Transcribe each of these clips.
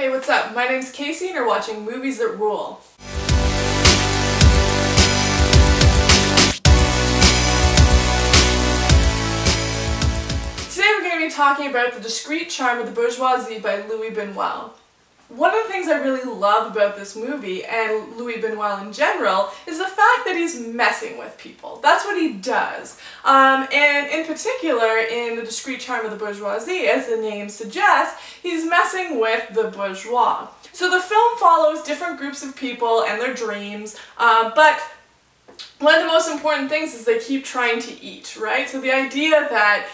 Hey, what's up? My name's Casey and you're watching Movies That Rule. Today we're going to be talking about The Discreet Charm of the Bourgeoisie by Louis Buñuel. One of the things I really love about this movie, and Louis Buñuel in general, is the fact that he's messing with people. That's what he does. And in particular, in The Discreet Charm of the Bourgeoisie, as the name suggests, he's messing with the bourgeois. So the film follows different groups of people and their dreams, but one of the most important things is they keep trying to eat, right? So the idea that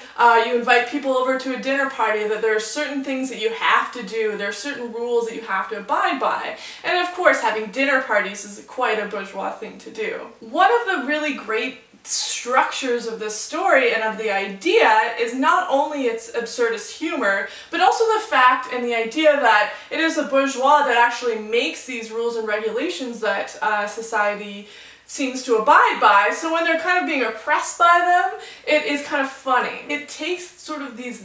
you invite people over to a dinner party, that there are certain things that you have to do, there are certain rules that you have to abide by. And of course, having dinner parties is quite a bourgeois thing to do. One of the really great structures of this story and of the idea is not only its absurdist humor, but also the fact and the idea that it is a bourgeois that actually makes these rules and regulations that society seems to abide by, so when they're kind of being oppressed by them, it is kind of funny. It takes sort of these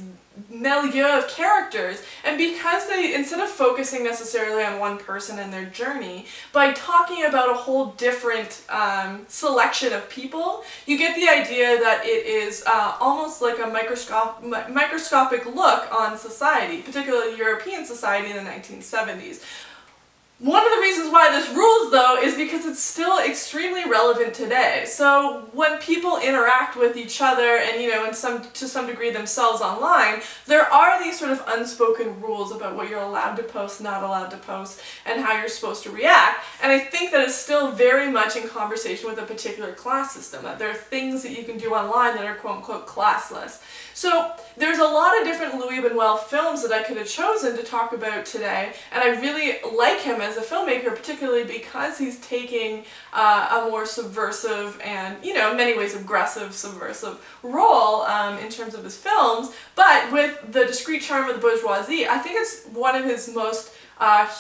milieu of characters, and because they, instead of focusing necessarily on one person and their journey, by talking about a whole different selection of people, you get the idea that it is almost like a microscopic look on society, particularly European society in the 1970s. One of the reasons why this rules, though, is because it's still extremely relevant today. So when people interact with each other and, to some degree themselves online, there are these sort of unspoken rules about what you're allowed to post, not allowed to post, and how you're supposed to react. And I think that it's still very much in conversation with a particular class system, that there are things that you can do online that are quote-unquote classless. So there's a lot of different Louis Buñuel films that I could have chosen to talk about today, and I really like him as a filmmaker, particularly because he's taking a more subversive and, in many ways aggressive, subversive role in terms of his films. But with The Discreet Charm of the Bourgeoisie, I think it's one of his most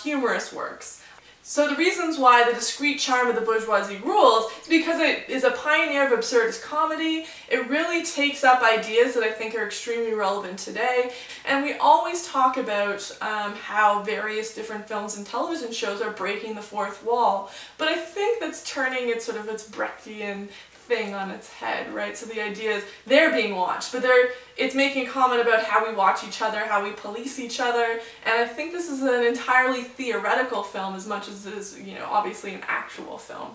humorous works. So the reasons why The Discreet Charm of the Bourgeoisie rules is because it is a pioneer of absurdist comedy. It really takes up ideas that I think are extremely relevant today, and we always talk about how various different films and television shows are breaking the fourth wall, but I think that's turning its Brechtian thing on its head, right? So the idea is they're being watched, but it's making a comment about how we watch each other, how we police each other, and I think this is an entirely theoretical film as much as it is, obviously an actual film.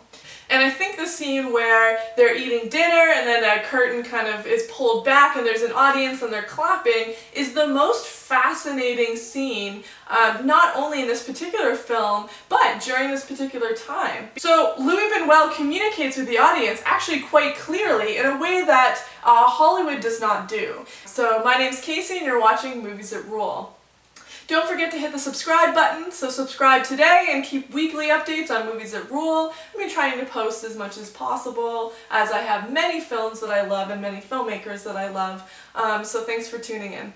And I think the scene where they're eating dinner and then a curtain kind of is pulled back and there's an audience and they're clapping is the most fascinating scene, not only in this particular film, but during this particular time. So Louis Buñuel communicates with the audience actually quite clearly in a way that Hollywood does not do. So my name's Casey and you're watching Movies That Rule. Don't forget to hit the subscribe button, so subscribe today and keep weekly updates on Movies That Rule. I'm trying to post as much as possible, as I have many films that I love and many filmmakers that I love, so thanks for tuning in.